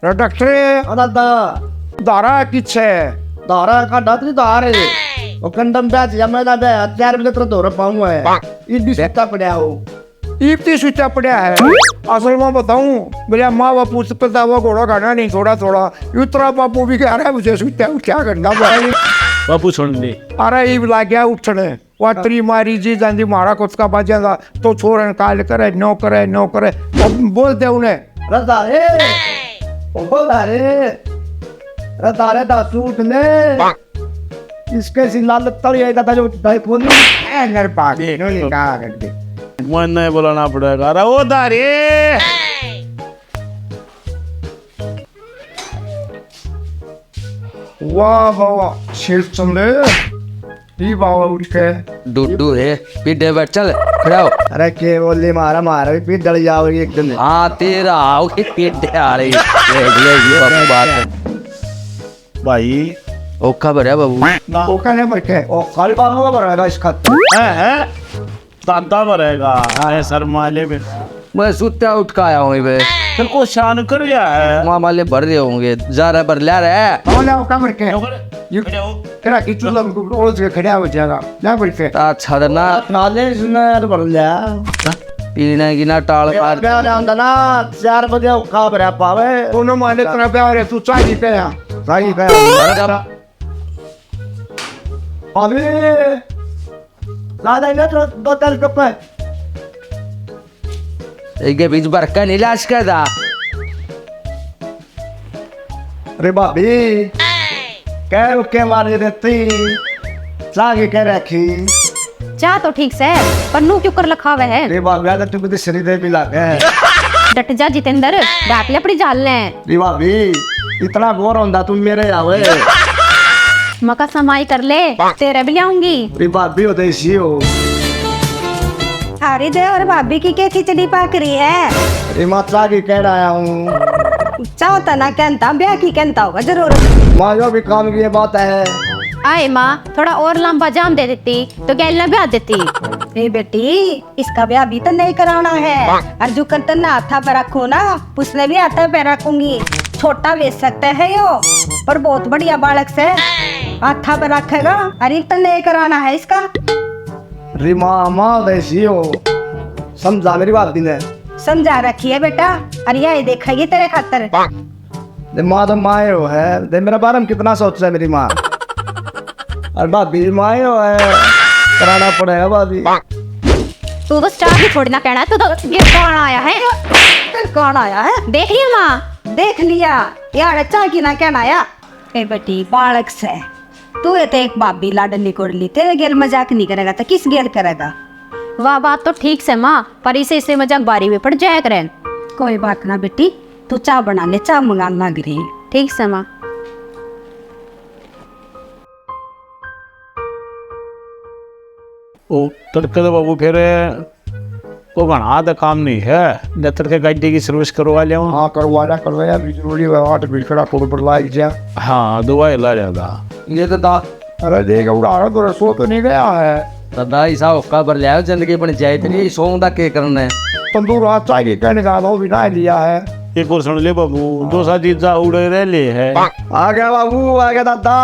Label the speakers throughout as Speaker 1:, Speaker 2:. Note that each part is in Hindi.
Speaker 1: डॉक्टर
Speaker 2: दादा
Speaker 1: दारा किच्छे
Speaker 2: दारा का दातरी दार है वो कंडम बैच जमेला बे 4 बजे तक दौड़ पाऊंगा है इतनी सुता पड़ा हो
Speaker 1: इतनी स्विचा पड़ा है। असल में बताऊं मेरा माँ बापू से पता हुआ घोड़ा खाना नहीं थोड़ा थोड़ा इतना बापू भी कह रहा है मुझे स्विचा क्या करना भाई।
Speaker 3: बापू सुन ले
Speaker 1: अरे ये लग गया उठने वातरी मारी जी जाती मारा कुछ का बाजा तो छोड़ काल करे नो करे नो करे बोल दे उन्हें
Speaker 2: रदा रे ओ बोला रे रदा रे दातू उठने इसके सिलाल तली दादा जो फोन
Speaker 1: घर पागे नो निकाह कर दे
Speaker 3: मन नहीं बुलाना पड़ेगा। अरे वो दारे
Speaker 1: वाह वाह शेर चले ये बाबा उठ के
Speaker 4: डुडू है पीढ़े बैठ चल खड़ा हो।
Speaker 2: अरे के बोले मारा मारा भी पीठ डल जाओगी एक दिन
Speaker 4: हाँ तेरा आओगे पीढ़े आ रही है बात
Speaker 3: भाई
Speaker 4: ओखा भरा बाबू
Speaker 1: ओका ने बैठे
Speaker 2: ओ खाली बात होगा बराबर इस खत
Speaker 3: है दादा भरेगा आए सर माले में
Speaker 4: मैं सुत्ता उठ का आया हूँ बे
Speaker 3: फिर को शान कर गया है
Speaker 4: वहाँ माले भर रहे होंगे जा रहा भर ला रहा है
Speaker 1: कौन है ओका बैठे ये तेरा किचु लग रोज के खड़ा हो जाएगा ना बैठे
Speaker 4: ता छड़ना
Speaker 2: नाले सुना भर लिया
Speaker 4: पीने की ना टाल मार
Speaker 2: प्यार आंदा ना 4 बजे खा भरा पावे
Speaker 1: दोनों माने तेरा प्यार है तू चाहिए पे या
Speaker 2: सही पे अबे दादा इधर तो 2-3 कप है
Speaker 4: एक बीच बरका इलाज कर दा
Speaker 2: अरे भाभी कह रुके मारे देती लागे कह रखी
Speaker 5: चाह तो ठीक से पन्नू क्यों कर रखा हुआ है।
Speaker 2: अरे भाभी यार तू कितने शरीर दे मिला है
Speaker 5: डट जा जितेंद्र डाक ले अपनी जाल ले
Speaker 2: अरे भाभी इतना गोर होंदा तुम मेरे आवे
Speaker 5: मका समाई कर ले तेरे भी लाऊंगी।
Speaker 2: अरे भाभी हो देसी हो
Speaker 5: अरे दे और भाभी की क्या खिचड़ी पक रही है।
Speaker 2: अरे मात्रा की कह आया हूँ
Speaker 5: चाहो तो ना कहता ब्याह की कहता होगा जरूर।
Speaker 2: माँ जो भी काम की ये बात है
Speaker 5: आए माँ थोड़ा और लंबा जाम दे देती तो गैल ब्याह देती।
Speaker 6: ए बेटी इसका ब्याह भी तो नहीं कराना है और जो करते ना हाथा पे रखो ना उसने भी हाथा पे रखूंगी। छोटा बेच सकते है यो पर बहुत बढ़िया बालक से हाथा पे रखेगा अरे तो नहीं कराना है इसका।
Speaker 2: अरे माँ देसी हो समझा मेरी बात ने
Speaker 6: समझा रखी है बेटा अरे ये देखेगी तेरे खातर।
Speaker 2: दे माँ तो माए हो है दे मेरा बारे में कितना सोच है मेरी माँ और भाभी माए हो है कराना पड़ेगा भाभी।
Speaker 5: तू तो स्टार भी छोड़ना कहना तू तो ये कौन आया है
Speaker 6: कौन आया है
Speaker 5: देख लिया माँ
Speaker 6: देख लिया यार अच्छा की ना कहना आया। ए बेटी बालक से तू ये तो एक भाभी लाडली कोडली तेरे गेल मजाक नहीं करेगा तो किस गेल करेगा।
Speaker 5: वाह बात तो ठीक से माँ पर इसे मजाक बारी में पड़ जाया करें।
Speaker 6: कोई बात ना बेटी तू चाय बना ले चाय मंगाना लग रही
Speaker 5: ठीक से माँ।
Speaker 3: ओ तड़के तो बाबू फिर को घना तो काम नहीं है न तड़के गाड़ी की सर्विस करवा लिया
Speaker 1: हाँ करवाया भी जरूरी है 8 मिनट खड़ा कोड पर लाइक जा।
Speaker 3: हाँ दवाई ला जाएगा
Speaker 4: ये तो दा
Speaker 1: अरे देख उड़ा तो रसो तो नहीं गया है
Speaker 4: दादा ऐसा ओखा भर लिया जिंदगी बन जाए तेरी सोंग दा के करना है
Speaker 1: तंदूर हाथ चाहिए कहने का वो भी ना लिया है।
Speaker 3: एक और सुन ले बाबू दो सा चीजा उड़े रह ले है
Speaker 2: आ गया बाबू आ गया दादा।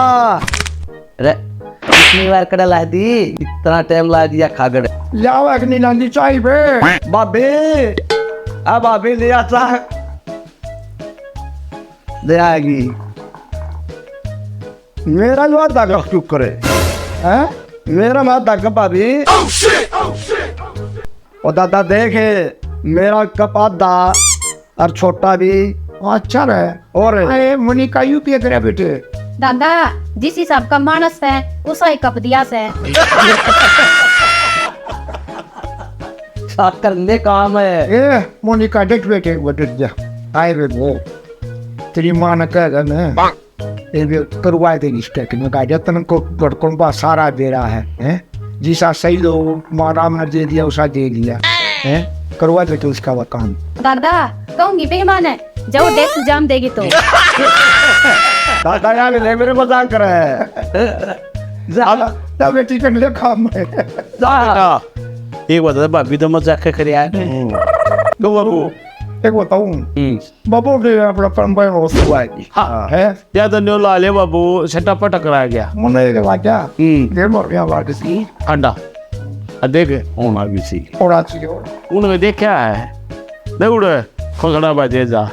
Speaker 4: अरे कितनी बार कड़ा ला दी इतना टाइम ला दिया खागड़
Speaker 1: लावा कि नहीं लानी चाहिए बे
Speaker 2: भाभी आ भाभी ले आता ले आएगी मेरा जो दागा क्यों करे हैं मेरा मत दागा भाभी ओ दादा देखे मेरा कपा दा और छोटा भी
Speaker 1: अच्छा रहे
Speaker 2: और
Speaker 1: अरे मुनि का यू पिए तेरे बेटे
Speaker 5: दादा जिस हिसाब का मानस है उसा ही कप दिया से
Speaker 4: साथ करने काम है।
Speaker 1: ए मुनि का डेट बेटे वो डेट जा आए रे वो तेरी माँ ने कहेगा ना ये भी करवाए देगी स्टेक में का जतन को गड़कों बा सारा दे रहा है हैं जिसा सही लो मारा में दे दिया उसा दे दिया हैं करवा दे तो उसका वो काम।
Speaker 5: दादा कहूंगी बेईमान है जब डेस्क जाम देगी तो
Speaker 2: दादा यार ले मेरे मजाक कर रहा है
Speaker 1: ज्यादा बेटी कर ले काम है
Speaker 3: एक बात है भाभी तो मजाक कर रहा है
Speaker 1: तो बाबू एक बताऊं बाबू के अपना परंपरा रोज हुआ है
Speaker 3: हाँ।
Speaker 1: है
Speaker 3: या तो न्यू ला ले बाबू सेटा पटक रहा गया
Speaker 1: मुन्ने के बाद क्या ये मोर क्या बात सी
Speaker 3: ठंडा देख होना भी सी
Speaker 1: थोड़ा सी और
Speaker 3: उन्होंने देखा है देख उड़े खोखड़ा बाजे जा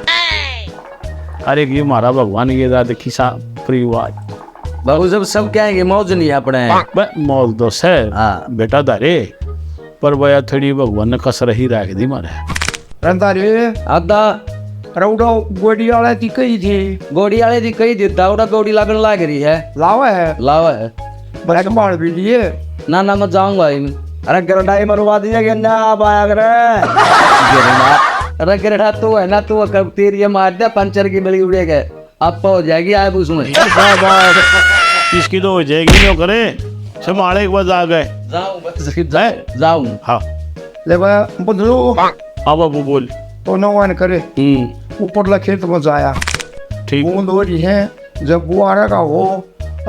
Speaker 3: अरे ये मारा भगवान ये जा देखी सा परिवार
Speaker 4: बाबू जब सब क्या है मौज नहीं है अपने
Speaker 3: बे मौज दोस्त है
Speaker 4: हाँ।
Speaker 3: बेटा दारे पर वह थोड़ी भगवान ने कसर ही रख दी मारे
Speaker 1: रंदा रे
Speaker 4: आदा
Speaker 1: रौडो गोडी वाला ती कही थी
Speaker 4: गोड़ी वाले जी कही देता उड़ा गोड़ी लगन लाग रही है
Speaker 1: लावा है
Speaker 4: लावा है
Speaker 1: बड़ा संभाल भी लिए
Speaker 4: ना ना मैं जाऊंगा ही
Speaker 2: अरे गरडाई मरवा दिया कि ना आया करे
Speaker 4: अरे गिरडा तू है ना तू कब तीर ये मार दे पंचर की मिली उड़ेगा अब हो जाएगी आए उसमें
Speaker 3: इसकी तो हो जाएगी नो करे संभाले एक बार आ गए
Speaker 4: जाऊं
Speaker 3: हाँ
Speaker 1: ले बा बदलो
Speaker 3: हाँ बाबू बोल
Speaker 1: तो नो वन करे ऊपर ला खेत में जाया
Speaker 3: ठीक
Speaker 1: बूंद हो रही है जब बुआरा का हो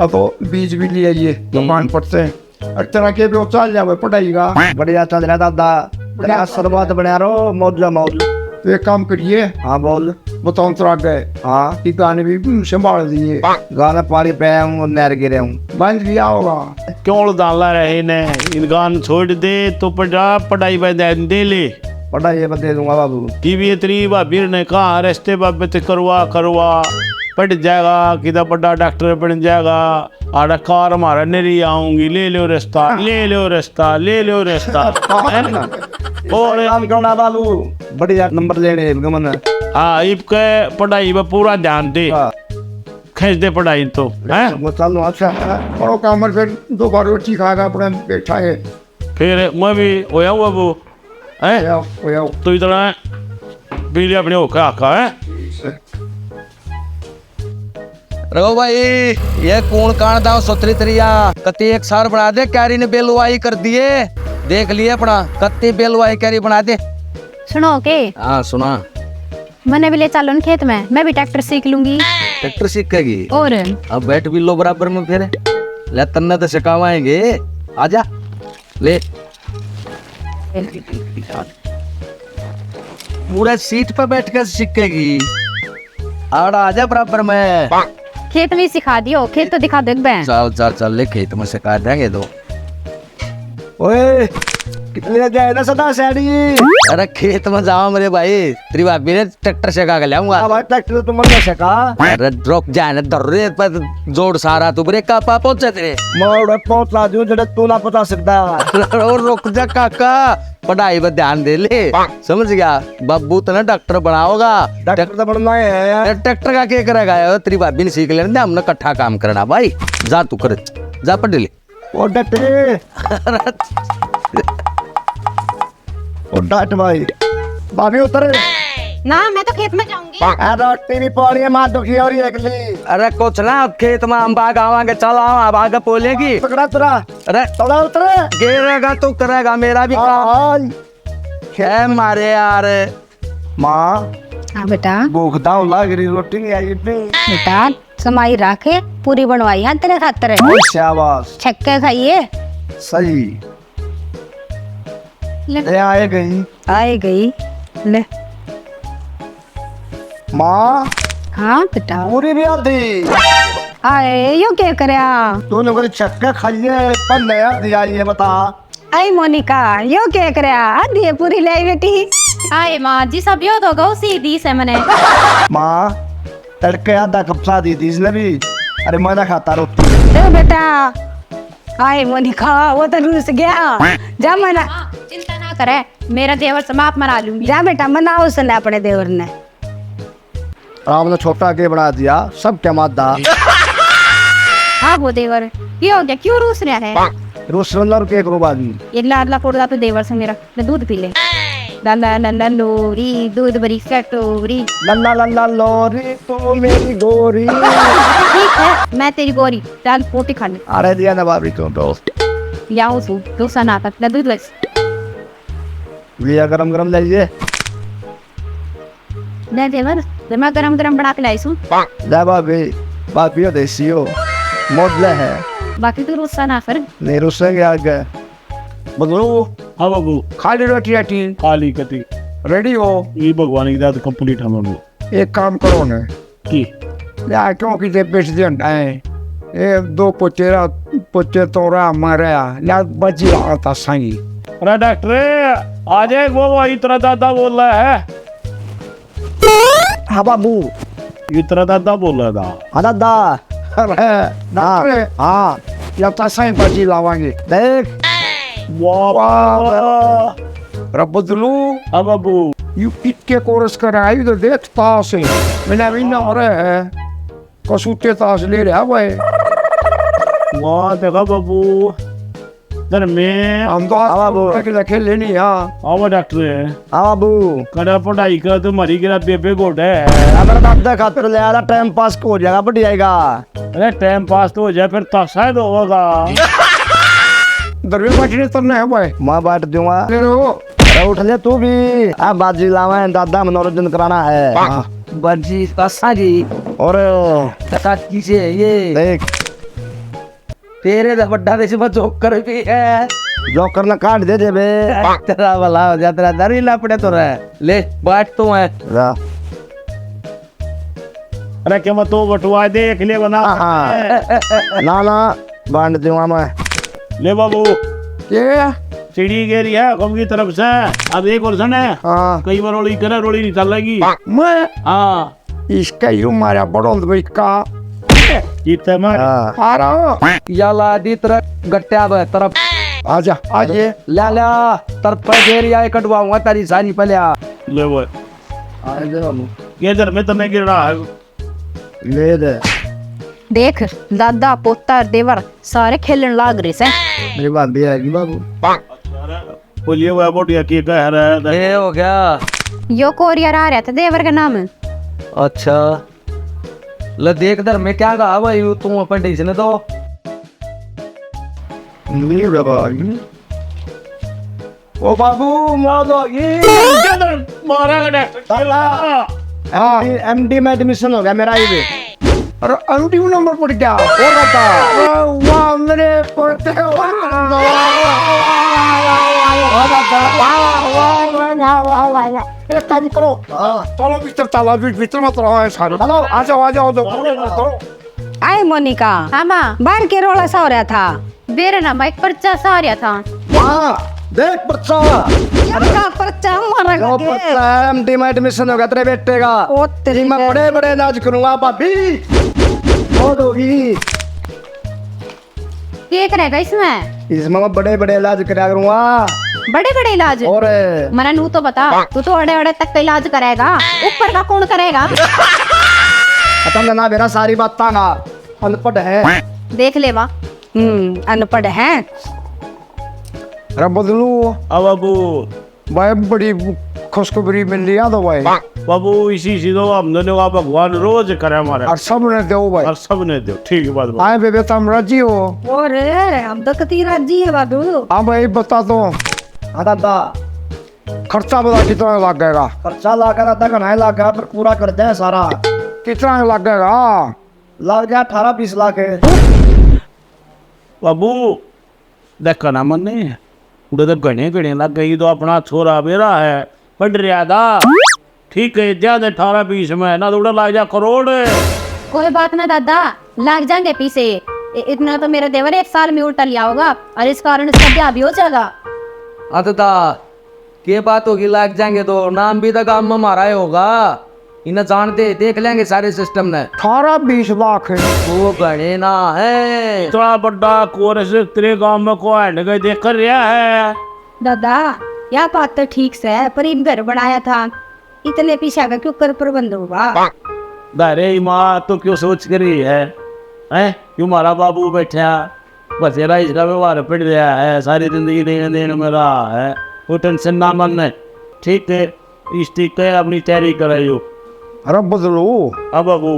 Speaker 1: अब तो बीज भी ले आइए दुकान पर से हर तरह के भी चल जावे पढ़ाई का
Speaker 2: बढ़िया चल रहा दादा बढ़िया सरबत बना रहो मौज मौज।
Speaker 1: तो एक काम करिए
Speaker 2: हाँ बोल।
Speaker 1: बताऊं तो आ गए
Speaker 2: हाँ
Speaker 1: कि गाने भी संभाल दिए
Speaker 2: गाना पानी पे हूँ नहर गिरे हूँ
Speaker 1: बंद किया होगा
Speaker 3: क्यों डाला रहे ने इनगान छोड़ दे तो पढ़ाई दे ले
Speaker 2: पढ़ाई बदले दूंगा बाबू
Speaker 3: की भी इतनी भाभी ने कहा रिश्ते बाबे ते करवा पढ़ जाएगा किधर बड़ा डॉक्टर बन जाएगा आड़ा कार मारा नहीं आऊंगी ले लो रिश्ता ले लो रिश्ता और
Speaker 2: काम करना बाबू बढ़िया नंबर लेने गमन
Speaker 3: हाँ इब के पढ़ाई में पूरा ध्यान दे खींच दे पढ़ाई तो है
Speaker 1: वो चलो अच्छा और काम फिर दोबारा रोटी खाएगा अपने बैठा है
Speaker 3: फिर मैं भी होया हुआ वो है
Speaker 1: वो
Speaker 3: तो इतना पीले अपने होकर आका है
Speaker 4: रघु भाई ये कौन कान दाव सोतरी तरिया कत्ती एक सार बना दे कैरी ने बेलवाई कर दिए देख लिए अपना कत्ती बेलवाई कैरी बना दे
Speaker 5: सुनो के
Speaker 4: हाँ सुना
Speaker 5: मैंने भी ले चलो न खेत में मैं भी ट्रैक्टर सीख लूंगी
Speaker 4: ट्रैक्टर सीखेगी
Speaker 5: और
Speaker 4: अब बैठ भी लो बराबर में फिर ले तन्ने तो सिखावाएंगे आजा ले पूरा सीट पर बैठ कर सीखेगी आड़ा आजा बराबर में
Speaker 5: खेत में ही सिखा दियो खेत तो दिखा दे बैं
Speaker 4: चल चल चल ले खेत में सिखा देंगे तो
Speaker 2: ओए कितने जाए ना सदा सैडी
Speaker 4: अरे खेत में जाओ मेरे भाई तेरी भाभी ने ट्रैक्टर सिखा के लाऊंगा
Speaker 2: अब ट्रैक्टर तुम मत सका
Speaker 4: अरे रुक जा ना दर्रे पर जोड़ सारा तू ब्रेक का पा पहुंचे तेरे
Speaker 2: मोड़ पहुंचला जो जड़े तू ना पता सकता
Speaker 4: और रुक जा काका पढ़ाई पर ध्यान दे ले समझ गया बब्बू तो ना डॉक्टर बनाओगा
Speaker 2: डॉक्टर तो बनना है
Speaker 4: ट्रैक्टर का क्या करेगा तेरी भाभी ने सीख लेना हमने इकट्ठा काम करना भाई जा तू कर जा पढ़ ले
Speaker 2: ओ डटे ओ डट भाई भाभी उतर
Speaker 5: ना मैं तो खेत में जाऊंगी
Speaker 2: अरे तेरी पौड़ी मां दुखी हो रही है अगली
Speaker 4: अरे कुछ ना खेत में हम बाग आवांगे चल आओ आगे बोलेगी
Speaker 2: पकड़ा तुरा
Speaker 4: अरे
Speaker 2: थोड़ा उतर
Speaker 4: गिरेगा तू करेगा मेरा भी काम है मारे यार
Speaker 2: मां
Speaker 5: हाँ बेटा
Speaker 2: भूख दाव लग रही रोटी नहीं आई इतनी
Speaker 5: बेटा समाई रखे पूरी बनवाई है तेरे खातर
Speaker 2: शाबाश
Speaker 5: छक्के खाइए
Speaker 2: सही ले आए गई
Speaker 5: आए गई ले
Speaker 2: मां
Speaker 5: हाँ बेटा
Speaker 2: पूरी भी आती
Speaker 5: आए यो क्या करया
Speaker 2: तूने कोई छक्का खाइए पर नया दिया ये बता
Speaker 5: आई मोनिका यो क्या करया आधी है पूरी ले आई बेटी आए माँ जी सब यो तो गौ सीधी से मने
Speaker 2: मां तड़के आधा कपसा दी थी इसने भी अरे मैं ना खाता रोटी
Speaker 5: ए बेटा आए मोनिका वो तो रूस गया जा मना चिंता ना करे मेरा देवर समाप मना लूंगी जा बेटा मनाओ उसने अपने देवर ने
Speaker 2: आपने छोटा के बना दिया सब क्या मादा
Speaker 5: हाँ वो देवर ये हो गया क्यों रूस रहा है
Speaker 2: रोसलर के करो बाजी
Speaker 5: ये लाडला पोड़दा तो देवर से मेरा ले दूध पी ले लाला लाला लोरी दूध बरी कटोरी
Speaker 2: लल्ला लल्ला लोरी तू मेरी गोरी
Speaker 5: ठीक है मैं तेरी गोरी दाल पोटी खाने
Speaker 2: अरे दिया ना बाबरी तुम तो
Speaker 5: याओ सु डोसा ना तक ले दूध बस
Speaker 2: लिया गरम गरम लीजिए
Speaker 5: ले देवर ले मैं गरम गरम बना के लाई सु
Speaker 2: ले बाबी हो देसी हो मोदले है
Speaker 5: बाकी तो रोसा ना फिर
Speaker 2: नहीं रुसेंगे आगे बदलो
Speaker 3: हाँ बाबू
Speaker 1: खाली रोटी आटी
Speaker 3: काली कती
Speaker 1: रेडी हो?
Speaker 3: ये भगवान की दात कंप्लीट हम लोग
Speaker 1: एक काम करो ना
Speaker 3: की
Speaker 1: या क्योंकि ते बेच दिया है ये दो पोचे तो रहा मारा या बची आता सही।
Speaker 3: अरे डॉक्टर आज एक वो इतना दादा बोल रहा है।
Speaker 2: हाँ बाबू।
Speaker 3: इतना दादा बोल रहा था।
Speaker 2: हाँ दादा।
Speaker 1: अरे डॉक्टर
Speaker 2: हाँ
Speaker 1: या तो सही बची लावांगे।
Speaker 2: देख
Speaker 3: वाह
Speaker 1: रबदलू
Speaker 3: अब बाबू
Speaker 1: यू कितने कोर्स कराई तो देखता से मैंने भी ना हो रहा है कसूते ताश ले रहा भाई
Speaker 3: वाह देखा बाबू दर में
Speaker 1: हम तो आज खेले नहीं हाँ।
Speaker 3: आओ डॉक्टर
Speaker 2: हाँ बाबू।
Speaker 3: कड़ा पढ़ाई कर तो मरी गिरा बेबे गोड है।
Speaker 2: अगर दादा खातर ले आला टाइम पास हो जाएगा बढ़ जाएगा।
Speaker 3: अरे टाइम पास तो हो जाए फिर तो शायद होगा।
Speaker 1: दरवे बचने तो नहीं है भाई
Speaker 2: मैं बांट दूंगा।
Speaker 1: ले लो
Speaker 2: अरे उठ ले तू भी। अब बाजी लावा है दादा मनोरंजन कराना है। बाजी कसा जी और की से ये देख तेरे बड्डा देश में जोकर भी है। जोकर ना काट दे दे बे तेरा भला हो जा तेरा डर ही लापड़े तो रहे ले बांट तो है।
Speaker 3: अरे क्या मत तो बटुआ दे एक ले बना।
Speaker 2: ना ना बांट दूंगा मैं।
Speaker 3: ले बाबू
Speaker 1: ये
Speaker 3: सीढ़ी गेरी है कम की तरफ से। अब एक और सन है
Speaker 1: हाँ
Speaker 3: कई बार रोड़ी करे रोड़ी निकल लगी।
Speaker 1: मैं
Speaker 3: हाँ
Speaker 1: इसका यू मारा बड़ोल भाई का
Speaker 3: जीते मर
Speaker 1: आ रहा हूँ
Speaker 2: याला दी तरफ गट्टिया बे तरफ
Speaker 1: आजा आज ये
Speaker 2: ला ला तरफ पर घेरी आए कटवाऊंगा तेरी सारी पहले आ
Speaker 3: ले वो ये इधर में तो नहीं गिर रहा है।
Speaker 2: ले दे
Speaker 5: देख दादा पोता देवर सारे खेलन लाग रहे से।
Speaker 2: मेरी बात भी आएगी बाबू।
Speaker 3: बोलिए वो बोटिया की कह रहा है।
Speaker 2: ये हो गया
Speaker 5: यो कोरियर आ रहा था देवर का नाम।
Speaker 2: अच्छा ले देख दर मैं क्या कहा भाई तू अपन टीचर तो ओ बाबू मारो ये
Speaker 3: मारा डॉक्टर
Speaker 2: एमडी में एडमिशन हो गया मेरा ये।
Speaker 1: अरे अंतिम नंबर पड़ गया
Speaker 2: और बता
Speaker 1: वाह मेरे पढ़ते एक काम करो चलो भीतर मत रहो है सारे चलो आ जाओ तो
Speaker 5: आए मोनिका। हाँ माँ बाहर के रोला सा हो रहा था। बेरे ना एक पर्चा सा हो रहा था।
Speaker 2: हां देख बच्चा
Speaker 5: क्या पर्चा मारा
Speaker 2: जो बच्चा एमडी में एडमिशन हो गया तेरे बेटे का।
Speaker 5: ओ तेरी
Speaker 2: मैं बड़े बड़े इलाज करूंगा भाभी हो दोगी
Speaker 5: क्या करेगा इसमें?
Speaker 2: इसमें मैं बड़े बड़े इलाज करा करूंगा।
Speaker 5: बड़े बड़े इलाज
Speaker 2: और
Speaker 5: मना नू तो बता तू तो अड़े अड़े तक का इलाज करेगा ऊपर का कौन करेगा?
Speaker 2: खत्म ना मेरा सारी बात ना अनपढ़ है।
Speaker 5: देख ले बा अनपढ़ है।
Speaker 1: अरे बदलू
Speaker 3: अब बाबू
Speaker 1: भाई बड़ी खुशखबरी मिल रही है तो भाई
Speaker 3: बाबू इसी दो हम दोनों का भगवान रोज करे हमारे
Speaker 1: और सब ने दो भाई
Speaker 3: और सब ने दो ठीक है बात
Speaker 1: आए बेबे तुम राजी हो?
Speaker 5: और हम तो कती राजी है बाबू।
Speaker 1: हाँ भाई बता दो
Speaker 2: दादा
Speaker 1: खर्चा बता कितना लगेगा?
Speaker 2: खर्चा लगा दादा का नहीं लगा पर पूरा कर दे सारा।
Speaker 1: कितना लगेगा?
Speaker 2: लग गया 18-20 लाख है।
Speaker 3: बाबू देखा ना मन नहीं उधर तो घने घने लग गई तो अपना छोरा मेरा है पढ़ रहा था ठीक है ज्यादा 18-20 में ना तो लग जा करोड़।
Speaker 5: कोई बात ना दादा लाग जाएंगे पीछे इतना तो मेरा देवर 1 साल में उल्टा लिया होगा और इस कारण इसका ब्याह भी हो जाएगा।
Speaker 4: दादा के बात होगी लग जाएंगे तो नाम भी तो गाँव में हमारा ही होगा। इन्हें जानते देख लेंगे सारे सिस्टम ने।
Speaker 1: 18-20 लाख है
Speaker 4: वो बड़े ना है
Speaker 3: इतना बड़ा कोर्स तेरे गांव में को हैंड गए देख कर रहा है।
Speaker 5: दादा यह बात तो ठीक से है पर इन घर बनाया था इतने पीछे का क्यों कर प्रबंध होगा?
Speaker 3: अरे माँ तो क्यों सोच कर रही है क्यों मारा बाबू बैठा बसेरा इसका व्यवहार पड़ रहा है सारी जिंदगी देने देने में रहा है वो टेंशन ना मन है ठीक है इस ठीक है अपनी तैयारी कराइयो।
Speaker 1: अरे बदलू
Speaker 3: अब बाबू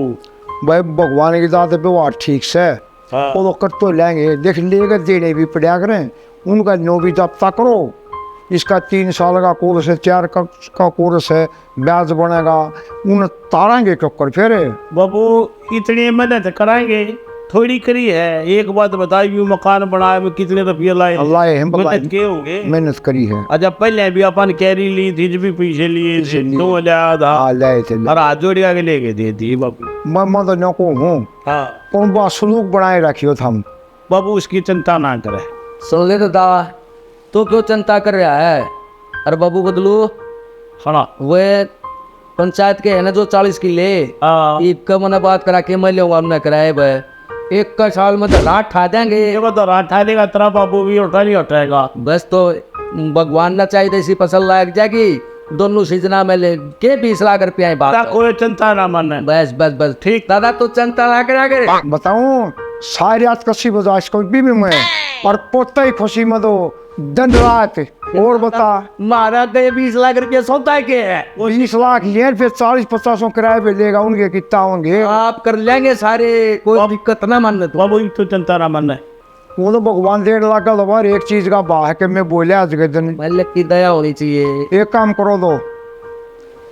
Speaker 1: भाई भगवान की दात व्यवहार ठीक से
Speaker 3: हाँ।
Speaker 1: वो तो कर तो लेंगे देख लेगा देने भी पड़ा करें उनका नो भी जब्ता करो। इसका 3 साल का कोर्स है 4 का कोर्स है ब्याज बनेगा उन तारेंगे चक्कर फिर
Speaker 3: बाबू इतनी मेहनत कराएंगे थोड़ी करी है। एक बात बताई भी मकान बनाए में कितने रुपये लाए?
Speaker 1: अल्लाह हम
Speaker 3: मेहनत के होंगे।
Speaker 1: मेहनत करी है।
Speaker 3: अच्छा पहले भी अपन कैरी ली थी, जब भी पीछे लिए थे, तो आधा
Speaker 1: हाँ ले थे
Speaker 3: और हाथ जोड़िया के लेके दे दी बाबू।
Speaker 1: मैं तो न को हूँ
Speaker 3: हाँ
Speaker 1: कौन बात सलूक बनाए रखियो था हम।
Speaker 3: बाबू उसकी चिंता ना करे।
Speaker 4: सुन ले तो दावा, तो क्यों चिंता कर रहा है? अरे बाबू बदलू,
Speaker 3: सुना
Speaker 4: वे पंचायत के है ना जो 40 किले,
Speaker 3: हाँ
Speaker 4: एक मैंने बात करा के मैं लूंगा, हमने कराए भाई 1 का साल में तो रात ठा देंगे।
Speaker 3: ये तो रात ठा देगा तेरा बाबू भी उठा नहीं उठाएगा।
Speaker 4: बस तो भगवान ना चाहिए ऐसी फसल लायक जाएगी, दोनों सीजना में ले के 20 लाख रुपया बात है।
Speaker 3: कोई चिंता ना मन।
Speaker 4: बस बस बस ठीक दादा, तो चिंता ना करा करे।
Speaker 1: बताऊं सारी रात कसी बजाज को भी मैं और पोता ही खुशी में तो दिन रात। और बता
Speaker 4: मारा गए 20 लाख रुपया सौदा के है,
Speaker 1: 20 लाख लिए फिर 40-50 किराए पे लेगा, उनके कितना होंगे?
Speaker 4: आप कर लेंगे सारे, कोई दिक्कत ना मान तो।
Speaker 3: बाबू तो चिंता ना मन है।
Speaker 1: वो तो भगवान 1.5 लाख का दबा एक चीज का बा है कि मैं बोलिया आज के दिन
Speaker 4: मालिक की दया होनी चाहिए।
Speaker 1: एक काम करो दो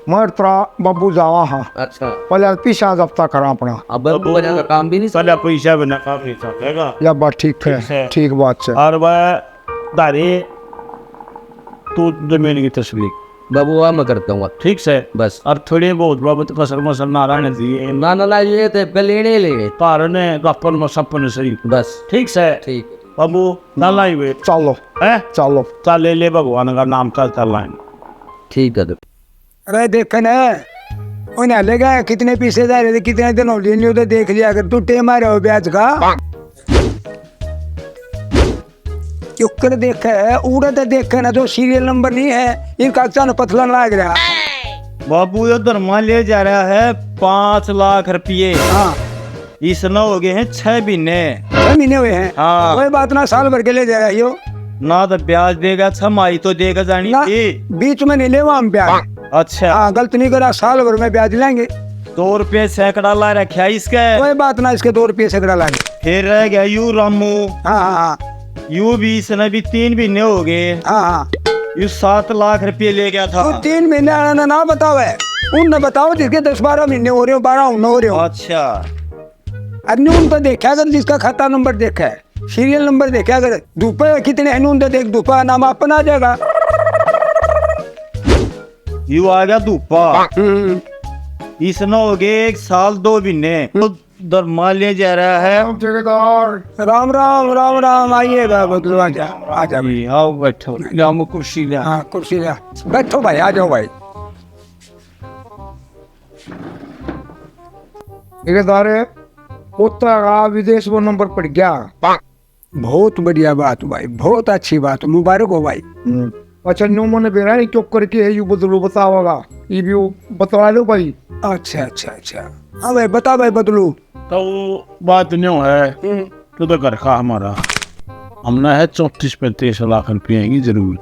Speaker 1: मैं तेरा बाबू जावा हाँ
Speaker 4: अच्छा
Speaker 1: पहले पीछा जब्ता करा अपना।
Speaker 4: अब बाबू बना का काम भी नहीं
Speaker 3: साला पैसा बिना काम नहीं चलेगा।
Speaker 1: या बात ठीक है, ठीक बात है।
Speaker 3: और वह दारे तू जमीन की तस्वीर
Speaker 4: बाबू मैं करता हूँ
Speaker 3: ठीक से
Speaker 4: बस।
Speaker 3: और थोड़े बहुत बाबत कसर मसर ना रहने दिए
Speaker 4: ना ना ना ये थे लेने ले
Speaker 3: कारण गपन में सपन सही
Speaker 4: बस।
Speaker 3: ठीक से
Speaker 4: ठीक
Speaker 3: बाबू ना लाई वे
Speaker 1: चलो
Speaker 3: है
Speaker 1: चलो
Speaker 3: चल ले भगवान का नाम का चल लाइन।
Speaker 4: ठीक है।
Speaker 7: अरे देखे ना उन्हें लगा कितने पीछे जा रहे थे, कितने दिन हो लिए तो देख लिया अगर तू टेम आ रहे हो ब्याज का क्यों कर देखा है उड़ा तो देखा ना जो सीरियल नंबर नहीं है इनका अचानक पतला लग रहा।
Speaker 8: बाबू उधर मान ले जा रहा है 5 लाख रुपये।
Speaker 7: हाँ
Speaker 8: इस न हो गए हैं 6 महीने।
Speaker 7: 6 महीने हुए हैं।
Speaker 8: हाँ।
Speaker 7: कोई बात ना साल भर के ले जा रही हो
Speaker 8: ना तो ब्याज देगा, छमाही तो देगा जानी
Speaker 7: ना
Speaker 8: थी।
Speaker 7: बीच में नहीं ले हम ब्याज।
Speaker 8: अच्छा
Speaker 7: हाँ गलत नहीं करा, साल भर में ब्याज लेंगे।
Speaker 8: 2 रुपये सैकड़ा ला रखा है इसका।
Speaker 7: कोई बात ना, इसके 2 रुपये सैकड़ा लागे।
Speaker 8: फिर रह गया यू रामू,
Speaker 7: हाँ हाँ
Speaker 8: यू भी इसने भी 3 महीने हो गए।
Speaker 7: हाँ हाँ
Speaker 8: यू 7 लाख रुपये ले गया था।
Speaker 7: तो 3 महीने आना ना बताओ है उन बताओ जिसके 10-12 महीने हो रहे हो, 12 हो रहे हो।
Speaker 8: अच्छा
Speaker 7: अरे उन तो देखा अगर जिसका खाता नंबर देखा है, सीरियल नंबर देखा अगर दोपहर कितने हैं उन तो देख दोपहर नाम अपन आ जाएगा।
Speaker 8: यू आ गया धूपा। इसने हो गए 1 साल 2 महीने। तो उधर मान ले जा रहा है।
Speaker 1: ठेकेदार
Speaker 7: राम राम राम राम आइएगा बदलो आ जा भाई।
Speaker 3: आओ बैठो जामो कुर्सी ले।
Speaker 7: हाँ कुर्सी ले बैठो भाई, आ जाओ भाई।
Speaker 1: ठेकेदार पोता का विदेश में नंबर पड़ गया।
Speaker 7: बहुत बढ़िया बात भाई, बहुत अच्छी बात, मुबारक हो भाई।
Speaker 1: अच्छा नो मैंने बेरा नहीं चुप करके है यू बदलू बताओगा ये भी बता लो भाई।
Speaker 7: अच्छा अच्छा अच्छा हाँ भाई बता भाई बदलू।
Speaker 3: तो बात न्यू है तो घर का हमारा हमने है 34-35 लाख रुपये की जरूरत।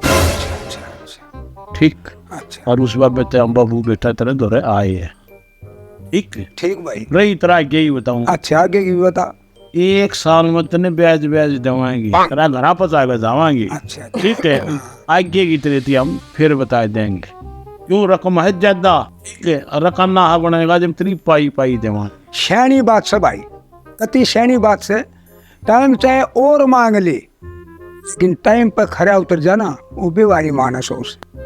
Speaker 3: ठीक
Speaker 7: अच्छा
Speaker 3: और उस बाबत हम बाबू बेटा तेरे दौरे आए हैं। ठीक
Speaker 7: ठीक भाई।
Speaker 3: रही तरह यही बताऊं
Speaker 7: अच्छा आगे की बता।
Speaker 3: 1 साल में तेने ब्याज देवाएंगे, तेरा घर पचा के जावाएंगे।
Speaker 7: अच्छा
Speaker 3: ठीक है आगे की तरह थी हम फिर बता देंगे। क्यों रकम है ज्यादा, ठीक है रकम ना बनेगा जब तेरी पाई देवा।
Speaker 7: शैनी बात से भाई, कति शैनी बात से टाइम चाहे और मांग ले लेकिन टाइम पर खरा उतर जाना वो बेवारी मानस हो।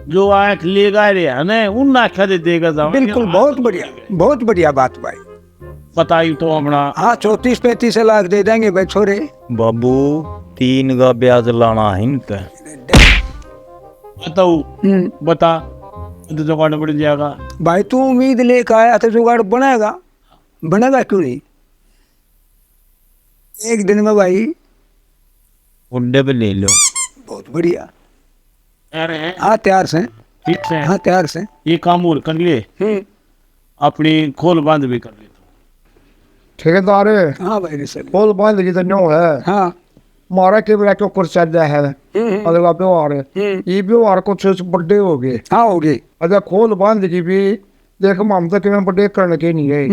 Speaker 3: जो आँख लेगा रे है ना उन आँखा दे देगा जावा।
Speaker 7: बिल्कुल बहुत बढ़िया बात भाई।
Speaker 3: बताई तो अपना
Speaker 7: हाँ 34-35 लाख दे देंगे भाई छोरे।
Speaker 8: बाबू 3 का ब्याज लाना है इनका।
Speaker 3: बताओ बता तो जुगाड़ बढ़ जाएगा।
Speaker 7: भाई तू उम्मीद लेकर आया तो जुगाड़ बनेगा क्यों नहीं। एक दिन में भाई
Speaker 8: हुड्डे पे ले लो।
Speaker 7: बहुत बढ़िया।
Speaker 3: अरे
Speaker 7: हाँ तैयार से।
Speaker 3: ठीक है
Speaker 7: हाँ तैयार से।
Speaker 3: ये काम और कर ले, अपनी खोल बांध भी कर ले।
Speaker 1: ठेकेदार
Speaker 7: हाँ भाई रिसल।
Speaker 1: बोल बांध की तो नो है।
Speaker 7: हाँ
Speaker 1: मारा के बेटा क्यों कर चल रहा है अगला व्यवहार ये व्यवहार कुछ बड़े हो गए।
Speaker 7: हाँ हो गई।
Speaker 1: अच्छा खोल बांध की भी देख हम तो कि बड़े करने के नहीं है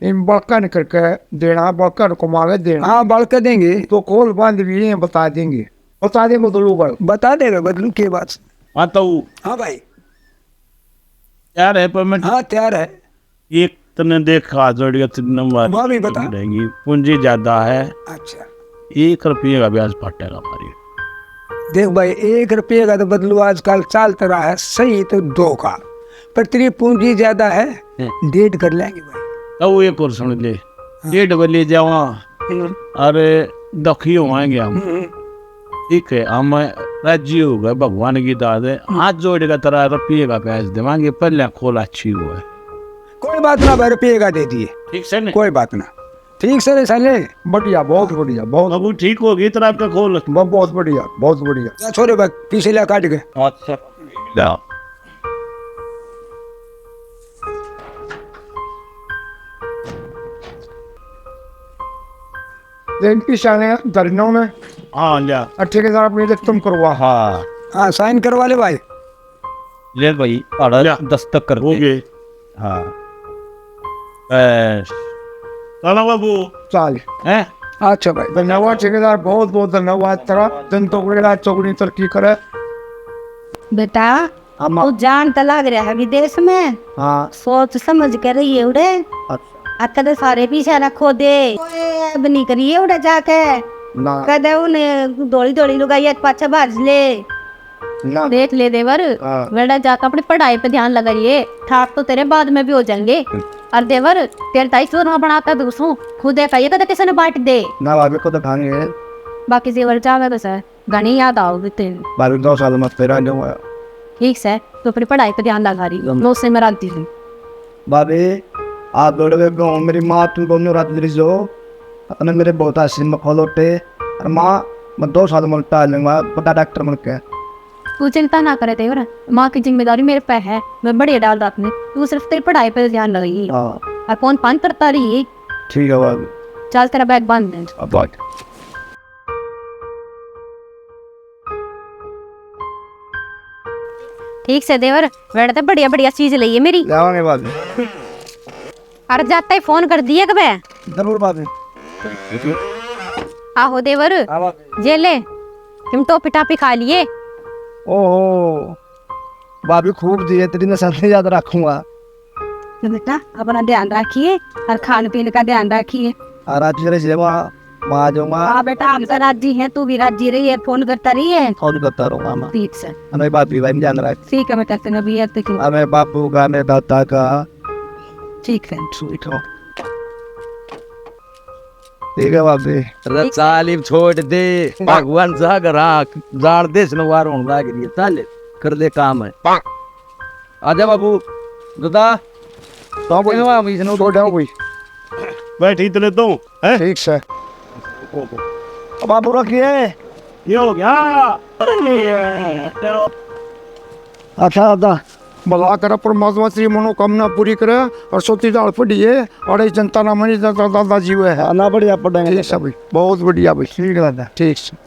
Speaker 1: इन बड़का निकल के देना बड़का को मांगे देना।
Speaker 7: हाँ बढ़ कर देंगे
Speaker 1: तो खोल बांध भी ये बता देंगे बदलू भाई
Speaker 7: बता देगा बदलू के बात।
Speaker 3: हाँ तो
Speaker 7: हाँ भाई
Speaker 3: यार है पेमेंट
Speaker 7: हाँ तैयार है।
Speaker 3: 1 तने देखा जोड़िया 3 नंबर
Speaker 7: वह भी बता।
Speaker 3: रहेगी, पूंजी ज्यादा है,
Speaker 7: अच्छा
Speaker 3: 1 रुपये का ब्याज फटेगा हमारी।
Speaker 7: देख भाई, 1 रुपये का तो बदलू आजकल चलता रहा है, सही तो 2 का, पर तेरी पूंजी ज्यादा है, 1.5 कर लेंगे भाई।
Speaker 3: अब एक और सुन ले, 1.5 बजे जावा, अरे दुखी होएंगे हम, ठीक है, हम राजी हो गए, भगवान की दाद है, हाथ जोड़ेगा 13 रुपये का ब्याज देवांगे, पहले खोल अच्छी हुआ है,
Speaker 7: कोई बात ना भाई, रुपये का दे दिए,
Speaker 3: ठीक से नहीं?
Speaker 7: कोई बात ना। ठीक सर है साले,
Speaker 1: बढ़िया, बहुत बढ़िया, बहुत
Speaker 3: अब ठीक होगी तरह पे खोल।
Speaker 1: बहुत बढ़िया, बहुत बढ़िया।
Speaker 7: जा छोरे भाई, पीछे ले काट के।
Speaker 3: अच्छा
Speaker 1: इनकी शाने दर्जनों में
Speaker 3: हाँ लिया,
Speaker 1: ठेकेदार अपनी देख तुम करवा।
Speaker 3: हाँ
Speaker 7: हाँ साइन करवा ले भाई।
Speaker 8: ले भाई
Speaker 3: लिया।
Speaker 8: दस्तक कर
Speaker 3: हो
Speaker 8: दे।
Speaker 3: गए।
Speaker 8: हाँ
Speaker 3: चलो बाबू
Speaker 1: चल
Speaker 3: हैं,
Speaker 7: अच्छा भाई,
Speaker 1: धन्यवाद ठेकेदार, बहुत बहुत धन्यवाद तेरा, दिन तो चौगनी तरक्की करे।
Speaker 6: बेटा तू जान तो लग रहा है विदेश में,
Speaker 1: हाँ
Speaker 6: सोच समझ कर रही है उड़े, कदे सारे पीछे रखो दे, अब नहीं करिए उड़े जाके,
Speaker 1: ना
Speaker 6: कदे उन्हें दौड़ी दौड़ी लुगाई एक पाछा भाज ले।
Speaker 1: ना
Speaker 5: देख ले देवर,
Speaker 1: हाँ।
Speaker 5: बेटा जाकर अपनी पढ़ाई पे ध्यान लगाइए, ठाक तो तेरे बाद में भी हो जाएंगे। और देवर तेरे ताई सोना बनाता दूसरों खुद देखा ये कदे किसी ने बांट दे,
Speaker 1: ना भाभी को तो खाएंगे,
Speaker 5: बाकी जेवर जावे तो सर घनी याद आओगे तेरे।
Speaker 1: भाभी 2 साल में तेरा जो है।
Speaker 5: ठीक से तो अपनी पढ़ाई पे ध्यान लगा रही मैं उससे मैं राती हूँ।
Speaker 1: भाभी आप दौड़े गाँव, मेरी माँ तुम दोनों रात जो अपने मेरे बहुत आशीन में खोलोटे, और माँ मैं 2 साल में उल्टा लूँगा, बड़ा डॉक्टर मिल के।
Speaker 5: तू चिंता ना करे देवर, माँ की जिम्मेदारी मेरे पे है, मैं बढ़िया डाल रखने, तू सिर्फ तेरी पढ़ाई पे ध्यान लगाइए
Speaker 1: हाँ
Speaker 5: और फोन पान करता रही।
Speaker 1: ठीक है भाभी,
Speaker 5: चल तेरा बैग बांध दे।
Speaker 1: अब बात
Speaker 5: ठीक से देवर, बेटा तो बढ़िया बढ़िया चीज ली है मेरी,
Speaker 1: जाओगे भाभी?
Speaker 5: और जाता ही फोन कर दिया कबे।
Speaker 1: जरूर भाभी।
Speaker 5: आहो देवर, जे ले तुम टोपी टापी खा लिए।
Speaker 1: ओहो भाभी खूब दिए, तेरी नस्ल से याद रखूंगा।
Speaker 6: तो बेटा अपना ध्यान रखिए और खाने पीने का ध्यान रखिए।
Speaker 1: और आज तेरे सेवा माँ जाऊंगा,
Speaker 6: हाँ बेटा हम तो राजी हैं, तू भी राजी रही है, फोन करता रही है।
Speaker 1: फोन करता रहूंगा मैं।
Speaker 6: ठीक से,
Speaker 1: हमें भाभी भाई ध्यान रख,
Speaker 6: ठीक है बेटा, तेरा भी है तो
Speaker 1: हमें बापू का, हमें दादा का,
Speaker 6: ठीक है।
Speaker 1: ठीक हो, ठीक है भाभी।
Speaker 2: सालिम छोड़ दे, भगवान जाग राख, जान दे सनवार होने लाग रही है, चल कर ले काम है। आजा बाबू दादा,
Speaker 1: तो बोल
Speaker 2: हम इसने
Speaker 1: छोड़ दो कोई।
Speaker 3: बैठी तो लेता हूँ हैं?
Speaker 1: ठीक से बाबू रखिए।
Speaker 3: ये हो गया।
Speaker 1: अच्छा दादा भला कर परमात्मा श्री मनोकामना पूरी करे, और सोती दाल पढ़िए, और इस जनता ना मनी दादा जीव है
Speaker 2: ना बढ़िया पढ़ेंगे।
Speaker 1: ठीक है भाई, बहुत बढ़िया भाई, ठीक है दादा, ठीक है।